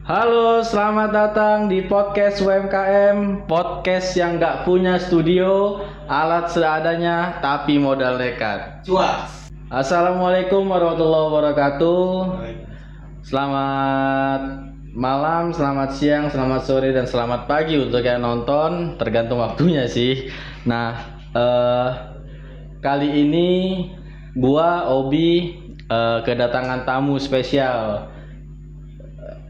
Halo, selamat datang di podcast UMKM, podcast yang nggak punya studio, alat seadanya, tapi modal nekat. Cuas. Assalamualaikum warahmatullahi wabarakatuh. Selamat malam, selamat siang, selamat sore, dan selamat pagi untuk yang nonton, tergantung waktunya sih. Nah, kali ini gua Obi kedatangan tamu spesial.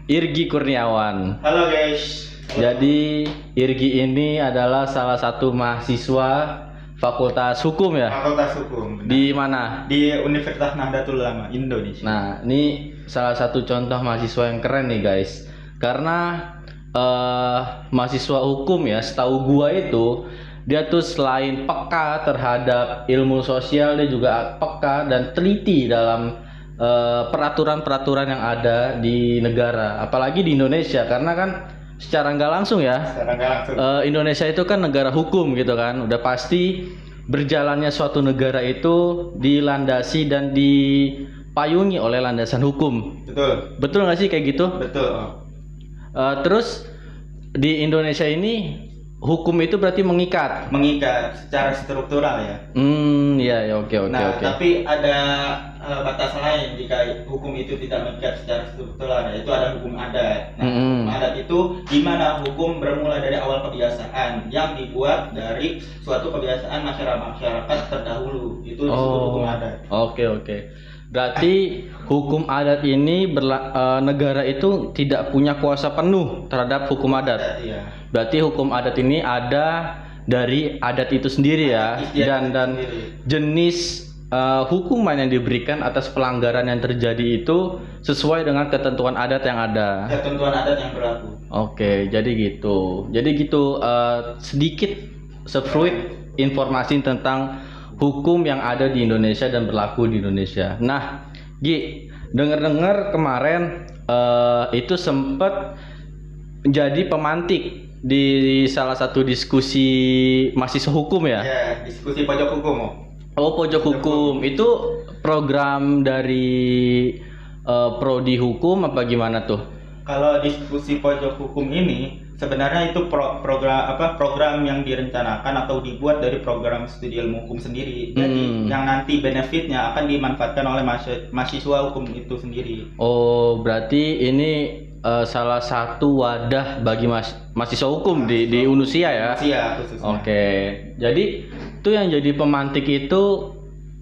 Irgi Kurniawan. Halo guys. Jadi Irgi ini adalah salah satu mahasiswa Fakultas Hukum ya? Fakultas Hukum. Di mana? Di Universitas Nahdlatul Ulama Indonesia. Nah, ini salah satu contoh mahasiswa yang keren nih guys. Karena mahasiswa hukum ya, setahu gua itu dia tuh selain peka terhadap ilmu sosial, dia juga peka dan teliti dalam peraturan-peraturan yang ada di negara, apalagi di Indonesia, karena kan secara nggak langsung ya, Indonesia itu kan negara hukum gitu kan, udah pasti berjalannya suatu negara itu dilandasi dan dipayungi oleh landasan hukum. Betul nggak sih kayak gitu? Betul. Terus di Indonesia ini hukum itu berarti mengikat Secara struktural ya. Iya, oke. Tapi ada batas lain jika hukum itu tidak mengikat secara struktural, yaitu ada hukum adat. Hukum adat itu di mana hukum bermula dari awal kebiasaan yang dibuat dari suatu kebiasaan masyarakat terdahulu. Itu disebut hukum adat. Oke. Berarti hukum adat ini negara itu tidak punya kuasa penuh terhadap hukum adat. Iya. Berarti hukum adat ini ada dari adat itu sendiri ya, dan jenis hukuman yang diberikan atas pelanggaran yang terjadi itu sesuai dengan ketentuan adat yang ada. Ketentuan adat yang berlaku. Oke, jadi gitu. Sedikit sefruit informasi tentang hukum yang ada di Indonesia dan berlaku di Indonesia. Nah, Gi, dengar kemarin itu sempat menjadi pemantik di salah satu diskusi mahasiswa hukum ya? Ya, diskusi pojok hukum. Pojok hukum itu program dari prodi hukum apa gimana tuh? Kalau diskusi pojok hukum ini sebenarnya itu program yang direncanakan atau dibuat dari program studi ilmu hukum sendiri. Jadi yang nanti benefitnya akan dimanfaatkan oleh mahasiswa hukum itu sendiri. Oh, berarti ini salah satu wadah bagi mahasiswa hukum di Unusia ya? Unusia khususnya. Oke. Jadi itu yang jadi pemantik itu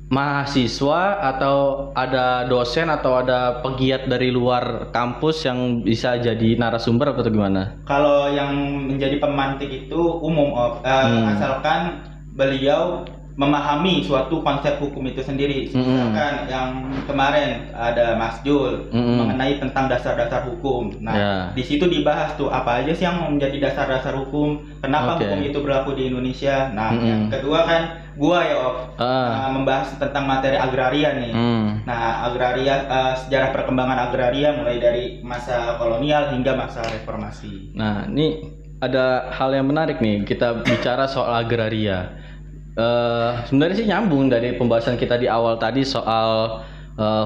mahasiswa atau ada dosen atau ada pegiat dari luar kampus yang bisa jadi narasumber atau gimana? Kalau yang menjadi pemantik itu umum, asalkan beliau memahami suatu konsep hukum itu sendiri. Misalkan yang kemarin ada Mas Jul mengenai tentang dasar-dasar hukum. Nah, di situ dibahas tuh apa aja sih yang menjadi dasar-dasar hukum, kenapa hukum itu berlaku di Indonesia. Nah, yang kedua kan gua ya membahas tentang materi agraria nih. Nah, agraria, sejarah perkembangan agraria mulai dari masa kolonial hingga masa reformasi. Nah, ini ada hal yang menarik nih, kita bicara soal agraria. Sebenarnya sih nyambung dari pembahasan kita di awal tadi soal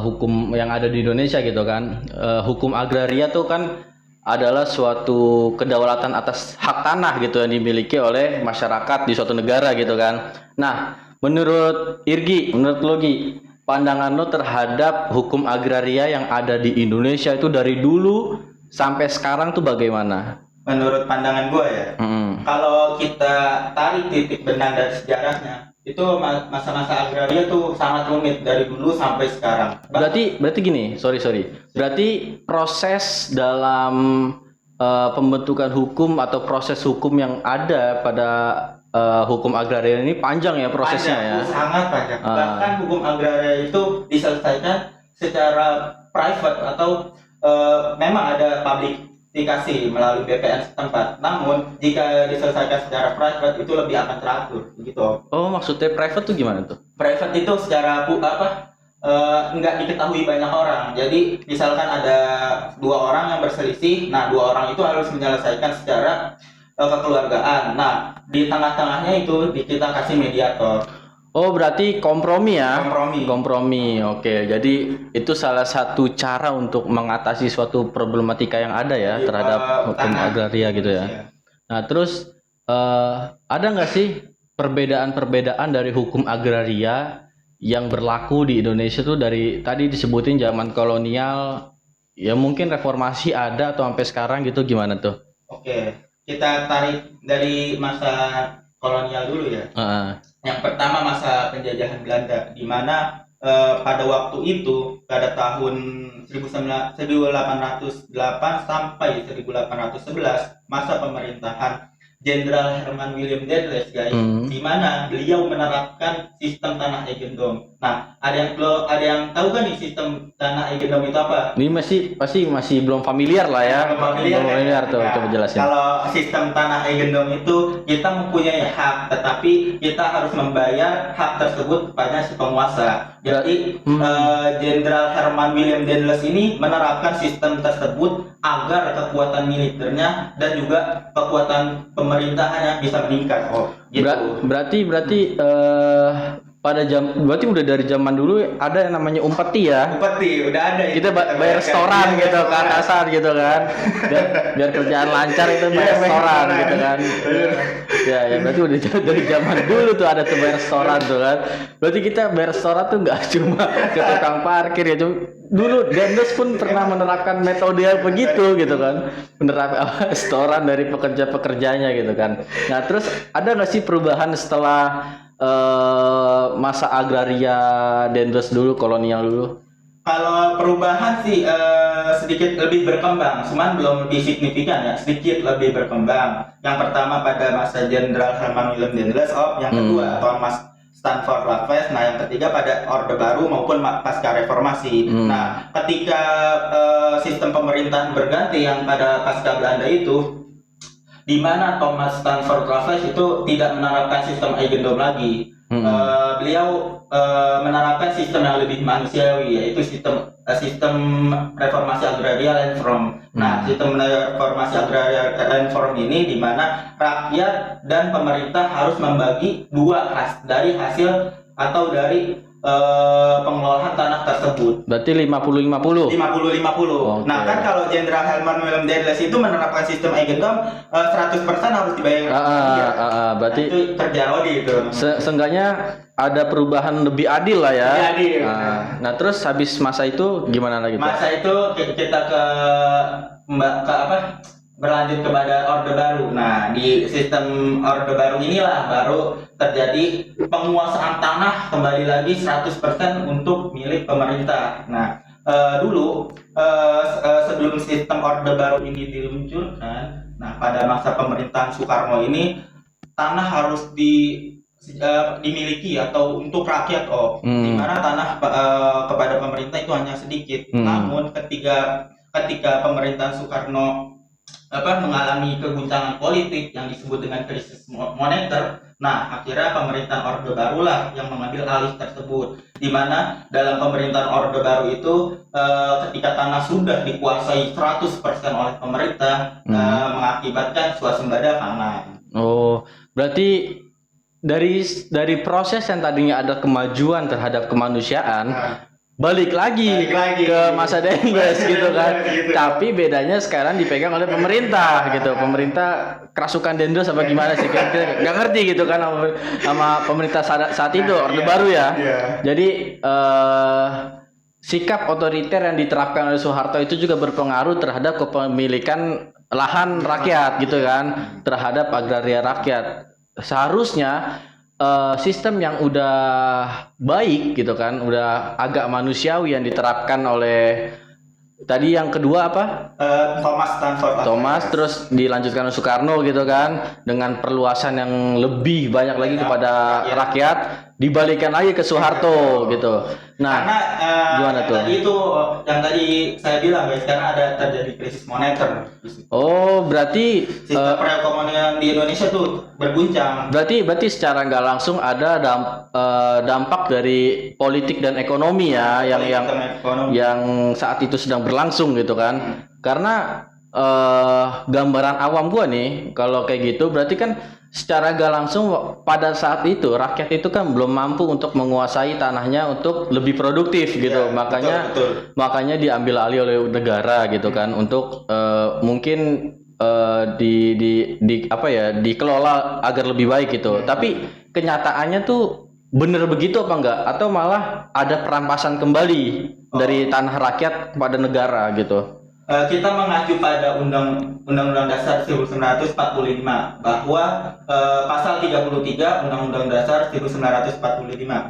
hukum yang ada di Indonesia gitu kan. Hukum agraria tuh kan adalah suatu kedaulatan atas hak tanah gitu yang dimiliki oleh masyarakat di suatu negara gitu kan. Nah, menurut Irgi, menurut Logi, pandangan lo terhadap hukum agraria yang ada di Indonesia itu dari dulu sampai sekarang tuh bagaimana? Menurut pandangan gue ya, kalau kita tarik titik benang dari sejarahnya, itu masa-masa agraria tuh sangat rumit dari dulu sampai sekarang. Berarti gini, sorry. Berarti proses dalam pembentukan hukum atau proses hukum yang ada pada hukum agraria ini panjang ya prosesnya ya? Sangat panjang. Bahkan hukum agraria itu diselesaikan secara private atau memang ada public dikasih melalui BPN setempat. Namun jika diselesaikan secara private itu lebih akan teratur, begitu. Oh, maksudnya private tuh gimana tuh? Private itu secara nggak diketahui banyak orang. Jadi misalkan ada dua orang yang berselisih, nah dua orang itu harus menyelesaikan secara kekeluargaan. Nah di tengah-tengahnya itu kita kasih mediator. Oh, berarti kompromi ya? Kompromi. Kompromi. Oke. Jadi itu salah satu cara untuk mengatasi suatu problematika yang ada ya Di, terhadap hukum tanah agraria gitu ya. Indonesia. Nah, terus ada nggak sih perbedaan-perbedaan dari hukum agraria yang berlaku di Indonesia tuh dari tadi disebutin zaman kolonial, ya mungkin reformasi ada atau sampai sekarang gitu gimana tuh? Oke, kita tarik dari masa kolonial dulu ya. Heeh. Yang pertama masa penjajahan Belanda, di mana pada waktu itu pada tahun 1808 sampai 1811 masa pemerintahan Jenderal Herman William Dendels, guys, di mana beliau menerapkan sistem tanah eigendom. Nah, ada yang tahu kan nih sistem tanah eigendom itu apa? Ini pasti masih belum familiar lah ya. Belum familiar, Belum familiar tuh, Nah, coba jelasin. Kalau sistem tanah eigendom itu kita mempunyai hak, tetapi kita harus membayar hak tersebut kepada si penguasa. Jadi Jenderal Herman William Dendels ini menerapkan sistem tersebut agar kekuatan militernya dan juga kekuatan pemerintahannya bisa meningkat. Oh, gitu. Berarti berarti udah dari zaman dulu ada yang namanya umpeti ya. Upeti udah ada. Kita bayar restoran gitu ke atasan gitu kan. Biar kerjaan lancar itu bayar restoran gitu kan. Ya berarti udah dari zaman dulu tuh ada tuh bayar restoran tuh kan. Berarti kita bayar restoran tuh nggak cuma ke tukang parkir ya. Dulu Dendels pun pernah menerapkan metode yang begitu gitu kan. Menerapkan restoran dari pekerja-pekerjanya gitu kan. Nah, terus ada nggak sih perubahan setelah masa agraria Dendels dulu, kolonial dulu? Kalau perubahan sih sedikit lebih berkembang, cuman belum lebih signifikan ya, sedikit lebih berkembang. Yang pertama pada masa Jenderal Herman Willem Dendels, yang kedua Thomas Stanford Raffles, nah yang ketiga pada Orde Baru maupun pasca reformasi. Nah, ketika sistem pemerintahan berganti yang pada pasca Belanda itu, di mana Thomas Stanford Raffles itu tidak menerapkan sistem eigendom lagi. Beliau menerapkan sistem yang lebih manusiawi, yaitu sistem reformasi agraria land form. Nah, sistem reformasi agraria land form ini di mana rakyat dan pemerintah harus membagi dua dari hasil atau dari pengelolaan tanah tersebut. Berarti 50-50. 50-50. Okay. Nah, kan kalau Jenderal Herman Willem Dendels itu menerapkan sistem eigendom 100% harus dibayar. Berarti itu kerja Rodi itu. Seenggaknya ada perubahan lebih adil lah ya. Lebih adil. Nah, terus habis masa itu gimana lagi? Masa itu kita berlanjut kepada Orde Baru. Nah, di sistem Orde Baru inilah baru terjadi penguasaan tanah kembali lagi 100% untuk milik pemerintah. Nah, dulu sebelum sistem Orde Baru ini diluncurkan, nah pada masa pemerintahan Soekarno ini tanah harus dimiliki atau untuk rakyat, di mana tanah kepada pemerintah itu hanya sedikit. Namun ketika pemerintahan Soekarno mengalami keguncangan politik yang disebut dengan krisis moneter, nah akhirnya pemerintahan Orde Baru lah yang mengambil alih tersebut, di mana dalam pemerintahan Orde Baru itu ketika tanah sudah dikuasai 100% oleh pemerintah, mengakibatkan swasembada pangan. Oh, berarti dari proses yang tadinya ada kemajuan terhadap kemanusiaan, balik lagi ke masa Dendels gitu kan. Tapi bedanya sekarang dipegang oleh pemerintah gitu. Pemerintah kerasukan Dendels apa gimana sih? Kita nggak ngerti gitu kan sama pemerintah saat itu Orde Baru ya. Jadi sikap otoriter yang diterapkan oleh Soeharto itu juga berpengaruh terhadap kepemilikan lahan rakyat gitu kan, terhadap agraria rakyat. Seharusnya sistem yang udah baik gitu kan, udah agak manusiawi yang diterapkan oleh tadi yang kedua apa? Thomas Stanford. Terus dilanjutkan oleh Soekarno gitu kan, dengan perluasan yang lebih banyak lagi kepada rakyat, dibalikan lagi ke Soeharto gitu. Nah, gimana tuh? Itu yang tadi saya bilang guys, karena ada terjadi krisis moneter. Oh, berarti sistem perekonomian di Indonesia tuh berguncang. Berarti secara nggak langsung ada dampak dari politik dan ekonomi ya, yang saat itu sedang berlangsung gitu kan. Karena gambaran awam gua nih, kalau kayak gitu berarti kan secara gak langsung pada saat itu rakyat itu kan belum mampu untuk menguasai tanahnya untuk lebih produktif gitu. Ya, Makanya betul. makanya diambil alih oleh negara gitu kan untuk mungkin di apa ya dikelola agar lebih baik gitu. Tapi kenyataannya tuh bener begitu apa enggak? Atau malah ada perampasan kembali dari tanah rakyat kepada negara gitu? Kita mengacu pada Undang-Undang Dasar 1945 bahwa pasal 33 Undang-Undang Dasar 1945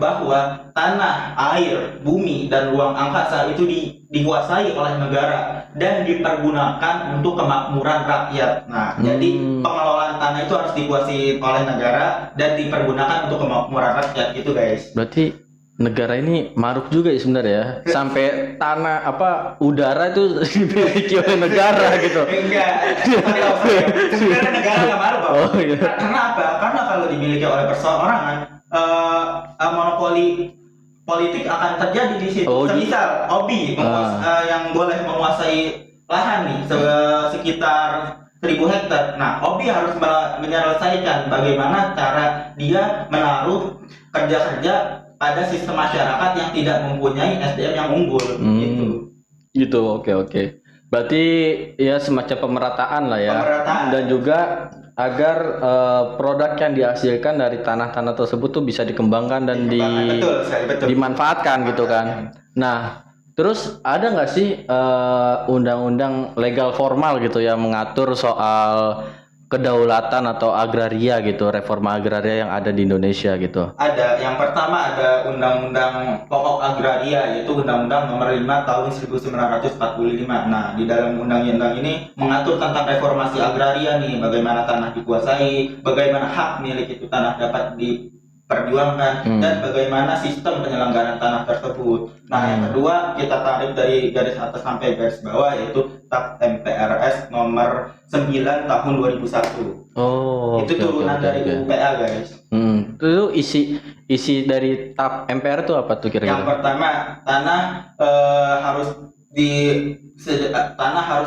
bahwa tanah, air, bumi dan ruang angkasa itu dikuasai oleh negara dan dipergunakan untuk kemakmuran rakyat. Nah, jadi pengelolaan tanah itu harus dikuasai oleh negara dan dipergunakan untuk kemakmuran rakyat gitu, guys. Berarti negara ini maruk juga ya sebenarnya ya. Sampai tanah apa udara itu dimiliki oleh negara gitu. Enggak, sebenarnya negara nggak marah, Bang. Oh iya. Karena apa? Karena kalau dimiliki oleh perseorangan, monopoli politik akan terjadi di situ. Oh, Semisal Obi yang boleh menguasai lahan nih sekitar 1.000 hektar. Nah, Obi harus menyelesaikan bagaimana cara dia menaruh kerja-kerja pada sistem masyarakat yang tidak mempunyai SDM yang unggul gitu. Gitu, oke. Berarti ya semacam pemerataan lah ya. Pemerataan. Dan juga agar produk yang dihasilkan dari tanah-tanah tersebut tuh bisa dikembangkan dan Betul. dimanfaatkan gitu kan. Nah, terus ada nggak sih undang-undang legal formal gitu yang mengatur soal kedaulatan atau agraria gitu, reforma agraria yang ada di Indonesia gitu? Ada. Yang pertama ada Undang-Undang Pokok Agraria, yaitu Undang-Undang Nomor 5 Tahun 1945. Nah, di dalam undang-undang ini mengatur tentang reformasi agraria nih, bagaimana tanah dikuasai, bagaimana hak milik itu tanah dapat diperjuangkan, dan bagaimana sistem penyelenggaraan tanah tersebut. Nah, yang kedua kita tarik dari garis atas sampai garis bawah, yaitu TAP MPRS Nomor 9 Tahun 2001. Oh, itu turunan dari UPA, guys. Itu isi dari TAP MPR itu apa tuh kira-kira? Yang pertama, tanah harus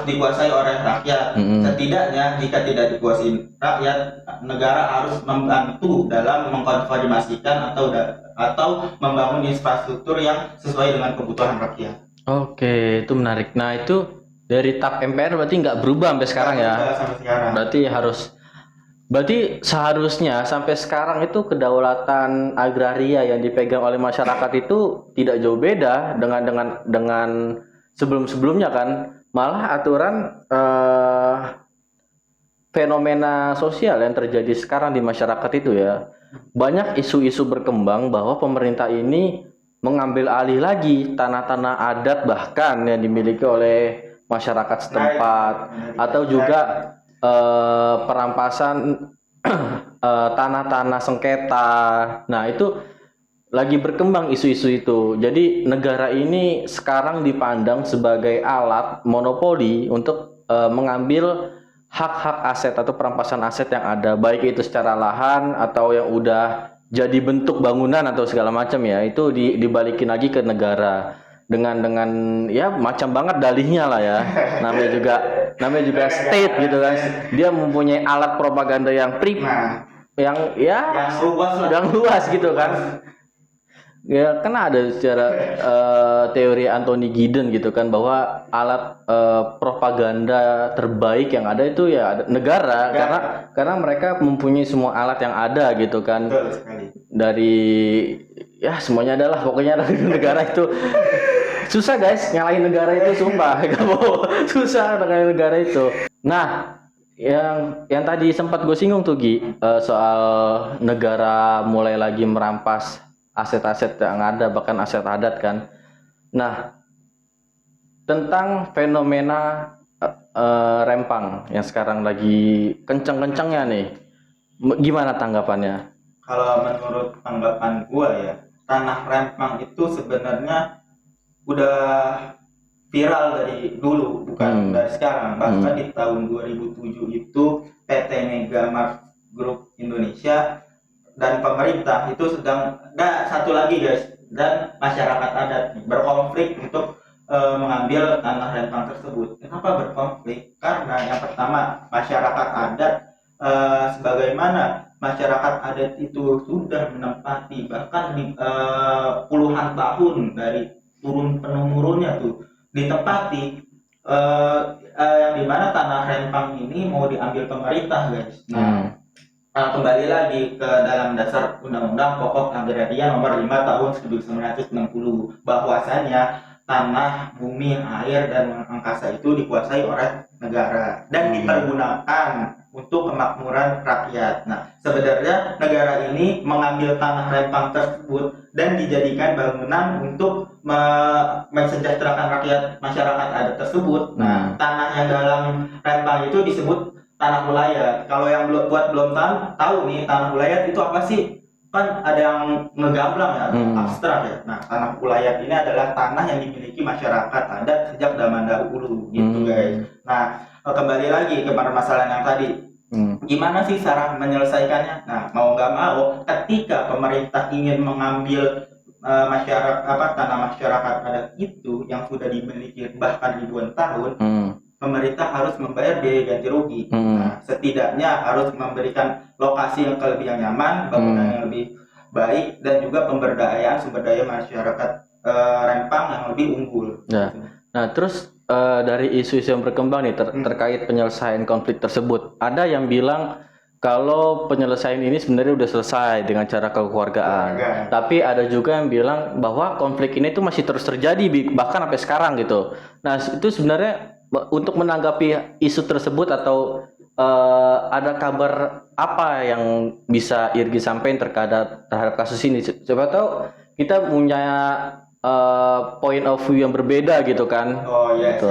dikuasai oleh rakyat. Setidaknya jika tidak dikuasai rakyat, negara harus membantu dalam mengkonfirmasikan atau membangun infrastruktur yang sesuai dengan kebutuhan rakyat. Oke, itu menarik. Nah, itu dari TAP MPR berarti nggak berubah sampai sekarang ya? Sampai sekarang. Berarti seharusnya sampai sekarang itu kedaulatan agraria yang dipegang oleh masyarakat itu tidak jauh beda dengan sebelum-sebelumnya kan. Malah aturan fenomena sosial yang terjadi sekarang di masyarakat itu ya. Banyak isu-isu berkembang bahwa pemerintah ini mengambil alih lagi tanah-tanah adat bahkan yang dimiliki oleh masyarakat setempat atau juga perampasan tanah-tanah sengketa. Nah, itu lagi berkembang isu-isu itu. Jadi negara ini sekarang dipandang sebagai alat monopoli untuk mengambil hak-hak aset atau perampasan aset yang ada, baik itu secara lahan atau yang udah jadi bentuk bangunan atau segala macam ya, itu dibalikin lagi ke negara dengan ya macam banget dalihnya lah ya. namanya juga state gitu kan. Dia mempunyai alat propaganda yang yang luas gitu kan. Ya, karena ada secara teori Anthony Giddens gitu kan, bahwa alat propaganda terbaik yang ada itu ya negara. Karena mereka mempunyai semua alat yang ada gitu kan. Betul sekali. Dari ya semuanya adalah pokoknya negara itu susah guys, nyalahin negara itu sumpah. Susah nyalahin negara itu. Nah, yang tadi sempat gue singgung tuh Gi, soal negara mulai lagi merampas aset-aset yang ada, bahkan aset adat kan. Nah, tentang fenomena rempang yang sekarang lagi kenceng-kencengnya nih, gimana tanggapannya? Kalau menurut tanggapan gua ya, tanah rempang itu sebenarnya udah viral dari dulu, bukan dari sekarang. Bahkan di tahun 2007 itu PT Megamart Group Indonesia dan pemerintah itu satu lagi guys, dan masyarakat adat berkonflik untuk mengambil tanah rempang tersebut. Kenapa berkonflik? Karena yang pertama, masyarakat adat sebagaimana masyarakat adat itu sudah menempati bahkan di puluhan tahun dari turun penurunnya tuh ditempati, yang dimana tanah Rempang ini mau diambil pemerintah guys. Kembali lagi ke dalam dasar Undang-Undang Pokok Agraria Nomor 5 Tahun 1960 bahwasanya tanah, bumi, air, dan angkasa itu dikuasai oleh negara dan dipergunakan untuk kemakmuran rakyat. Nah, sebenarnya negara ini mengambil tanah Rempang tersebut dan dijadikan bangunan untuk mensejahterakan rakyat masyarakat adat tersebut. Nah, tanah yang dalam Rempang itu disebut tanah ulayat. Kalau yang belum tahu nih tanah ulayat itu apa sih? Kan ada yang ngegamblang ya, abstrak ya. Nah, tanah ulayat ini adalah tanah yang dimiliki masyarakat adat sejak zaman dahulu gitu guys. Nah, kembali lagi ke permasalahan yang tadi. Gimana sih cara menyelesaikannya? Nah, mau nggak mau ketika pemerintah ingin mengambil tanah masyarakat adat itu yang sudah dimiliki bahkan ribuan tahun, pemerintah harus membayar biaya ganti rugi. Nah, setidaknya harus memberikan lokasi yang lebih nyaman, bangunan yang lebih baik, dan juga pemberdayaan sumber daya masyarakat Rempang yang lebih unggul. Nah, terus dari isu-isu yang berkembang nih terkait penyelesaian konflik tersebut, ada yang bilang kalau penyelesaian ini sebenarnya udah selesai dengan cara kekeluargaan. Tapi ada juga yang bilang bahwa konflik ini tuh masih terus terjadi bahkan sampai sekarang gitu. Nah, itu sebenarnya untuk menanggapi isu tersebut atau ada kabar apa yang bisa Irgi sampaikan terhadap kasus ini? Coba tahu kita punya point of view yang berbeda gitu kan? Oh iya, gitu.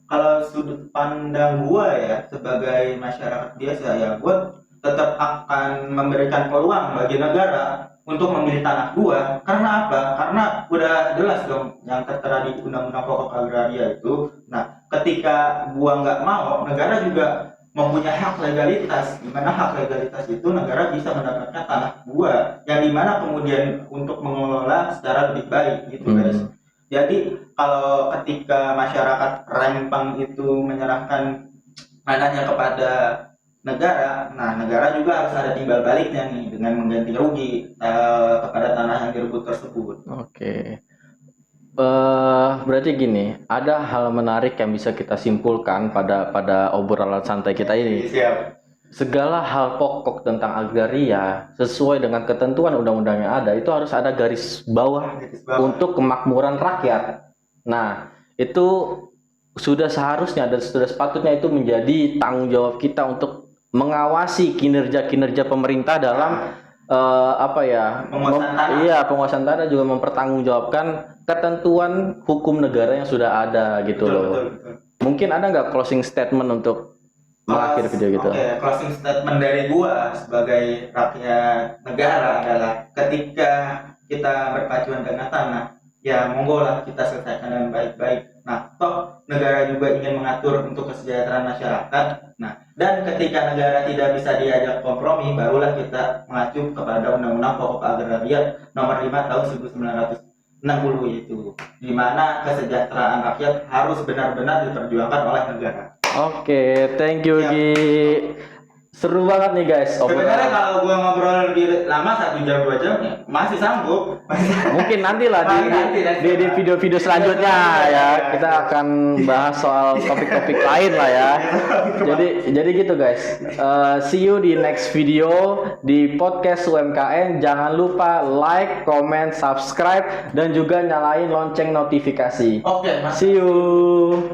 Kalau sudut pandang gua ya sebagai masyarakat biasa ya, gua tetap akan memberikan peluang bagi negara untuk memilih tanah gua. Karena apa? Karena udah jelas dong yang tertera di Undang-Undang Pokok Agraria itu. Nah, ketika gua nggak mau, negara juga mempunyai hak legalitas. Di mana hak legalitas itu negara bisa mendapatkan tanah gua, yang dimana kemudian untuk mengelola secara lebih baik gitu guys. Jadi kalau ketika masyarakat Rempang itu menyerahkan tanahnya kepada negara, nah negara juga harus ada timbal baliknya nih dengan mengganti rugi kepada tanah yang direbut tersebut. Oke. Berarti gini, ada hal menarik yang bisa kita simpulkan pada obrolan santai kita ini. Siap. Segala hal pokok tentang agraria sesuai dengan ketentuan undang-undang yang ada itu harus ada garis bawah untuk kemakmuran rakyat. Nah, itu sudah seharusnya dan sudah sepatutnya itu menjadi tanggung jawab kita untuk mengawasi kinerja pemerintah dalam penguasaan tanah juga mempertanggungjawabkan ketentuan hukum negara yang sudah ada gitu loh. Betul. Mungkin ada nggak closing statement untuk mengakhiri video gitu? Oke, closing statement dari gua sebagai rakyat negara adalah ketika kita berpacuan dengan tanah, ya monggo lah kita selesaikan dengan baik-baik. Nah, toh negara juga ingin mengatur untuk kesejahteraan masyarakat. Nah, dan ketika negara tidak bisa diajak kompromi, barulah kita mengacu kepada Undang-Undang Pokok Agraria Nomor 5 Tahun 1960 itu, di mana kesejahteraan rakyat harus benar-benar diperjuangkan oleh negara. Oke, thank you Gi. Seru banget nih guys. Sebenarnya kalau gue ngobrol lebih lama 1 jam 2 jam ya masih sanggup. Mungkin nanti lah di video-video selanjutnya ya kita akan bahas soal topik-topik lain lah ya. Jadi gitu guys. See you di next video di podcast UMKM. Jangan lupa like, comment, subscribe dan juga nyalain lonceng notifikasi. Oke. See you.